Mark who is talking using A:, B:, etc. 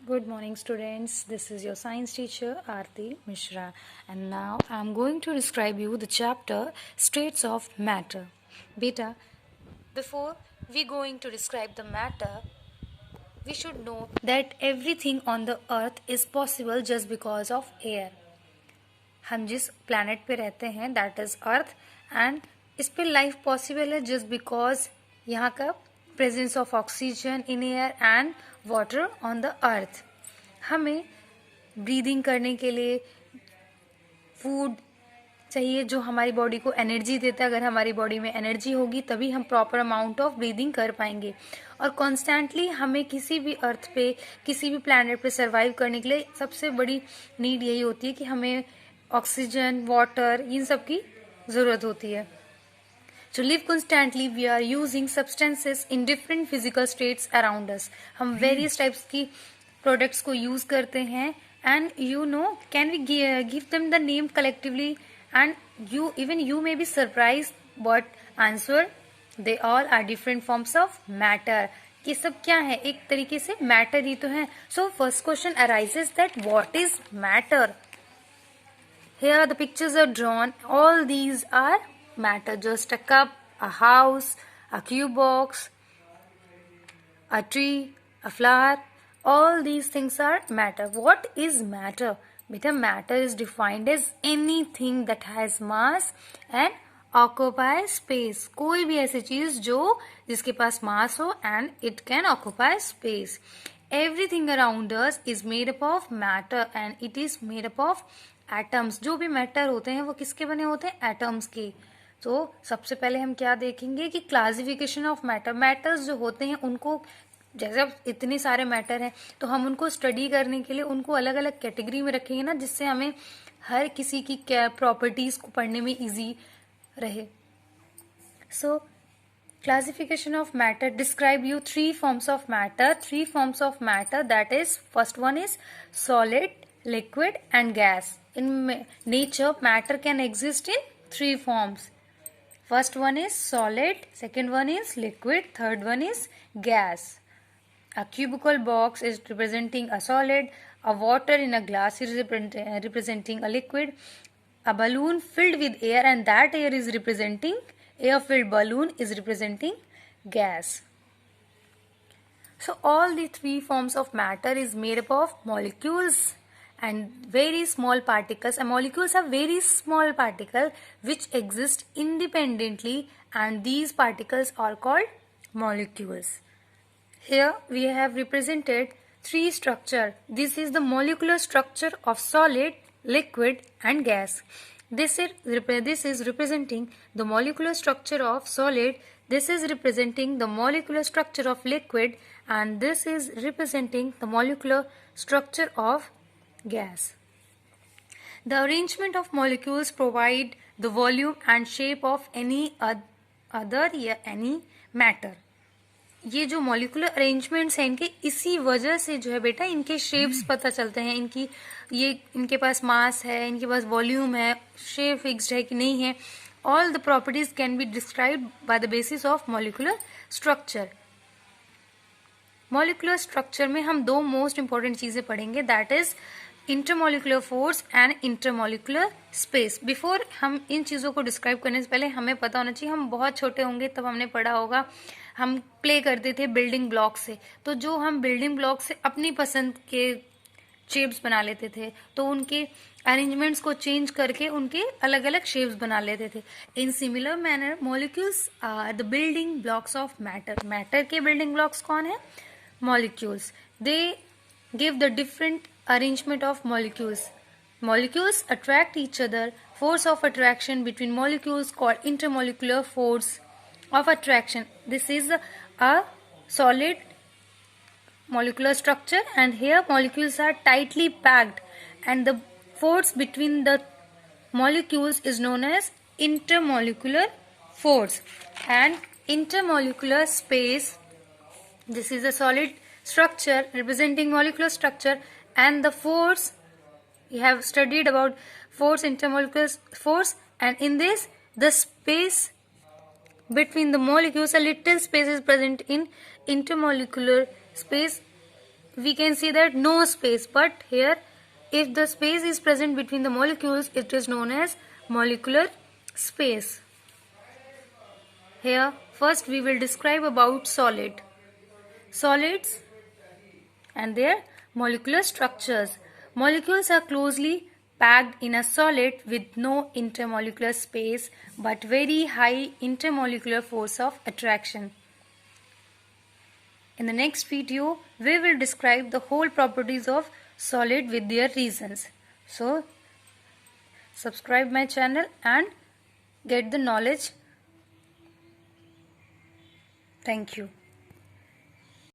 A: Good morning, students. This is your science teacher Aarti Mishra, and now I am going to describe you the chapter States of Matter. Beta, before we going to describe the matter, we should know that everything on the earth is possible just because of air. हम जिस planet पे रहते हैं that is earth, and इस पे life possible है just because यहाँ का presence of oxygen in air and water on the earth. हमें ब्रीदिंग करने के लिए फूड चाहिए जो हमारी बॉडी को एनर्जी देता है. अगर हमारी बॉडी में एनर्जी होगी तभी हम प्रॉपर अमाउंट ऑफ ब्रीदिंग कर पाएंगे. और कॉन्स्टेंटली हमें किसी भी अर्थ पे किसी भी प्लैनेट पे सर्वाइव करने के लिए सबसे बड़ी नीड यही होती है कि हमें ऑक्सीजन, वाटर, इन सब की ज़रूरत होती है. To live constantly, we are using substances in different physical states around us. हम various types की products को use करते हैं, and can we give them the name collectively, and you may be surprised what answer. They all are different forms of matter. ये सब क्या है? एक तरीके से matter ही तो है. So first question arises that what is matter? Here the pictures are drawn. All these are matter. Just a cup, a house, a cube box, a tree, a flower. All these things are matter. What is matter? Beta, matter is defined as anything that has mass and occupies space. कोई भी ऐसी चीज जो जिसके पास mass हो and it can occupy space. Everything around us is made up of matter and it is made up of atoms. जो भी matter होते हैं वो किसके बने होते हैं? Atoms के. तो सबसे पहले हम क्या देखेंगे कि क्लासिफिकेशन ऑफ मैटर. मैटर्स जो होते हैं उनको, जैसे इतने सारे मैटर हैं तो हम उनको स्टडी करने के लिए उनको अलग अलग कैटेगरी में रखेंगे ना, जिससे हमें हर किसी की प्रॉपर्टीज को पढ़ने में इजी रहे. सो classification of matter describe you three forms of matter. That is, first one is solid, liquid and gas. In nature, matter can exist in three forms. First one is solid, second one is liquid, third one is gas. A cubical box is representing a solid, a water in a glass is representing a liquid, a balloon filled with air and that air is representing, air-filled balloon is representing gas. So all the three forms of matter is made up of molecules and very small particles. And molecules are very small particles which exist independently, and these particles are called molecules. Here we have represented three structure. This is the molecular structure of solid, liquid and gas. This is representing the molecular structure of solid, this is representing the molecular structure of liquid, and this is representing the molecular structure of gas. The arrangement of molecules provide the volume and shape of any other या any matter. ये जो molecular arrangements हैं इनके, इसी वजह से जो है बेटा इनके शेप्स पता चलते हैं. इनके पास मास है, इनके पास वॉल्यूम है, शेप फिक्स्ड है कि नहीं है. All the properties can be described by the basis of molecular structure. Molecular structure में हम दो मोस्ट इंपॉर्टेंट चीजें पढ़ेंगे, that is intermolecular force and intermolecular space. Before हम इन चीजों को डिस्क्राइब करने से पहले हमें पता होना चाहिए, हम बहुत छोटे होंगे तब हमने पढ़ा होगा, हम प्ले करते थे बिल्डिंग ब्लॉक से. तो जो हम बिल्डिंग ब्लॉक से अपनी पसंद के शेप्स बना लेते थे, तो उनके अरेंजमेंट्स को चेंज करके उनके अलग अलग शेप्स बना लेते थे. In similar manner molecules are the building blocks of matter. Matter के बिल्डिंग ब्लॉक्स कौन है? Molecules. They give the different arrangement of molecules. Molecules attract each other. Force of attraction between molecules called intermolecular force of attraction. This is a solid molecular structure, and here molecules are tightly packed, and the force between the molecules is known as intermolecular force. And intermolecular space, this is a solid structure representing molecular structure, and the force, we have studied about force, intermolecular force, and in this the space between the molecules, a little space is present in intermolecular space we can see that no space, but here if the space is present between the molecules, it is known as molecular space. Here first we will describe about solids and their molecular structures. Molecules are closely packed in a solid with no intermolecular space but very high intermolecular force of attraction. In the next video, we will describe the whole properties of solid with their reasons. So, subscribe my channel and get the knowledge. Thank you.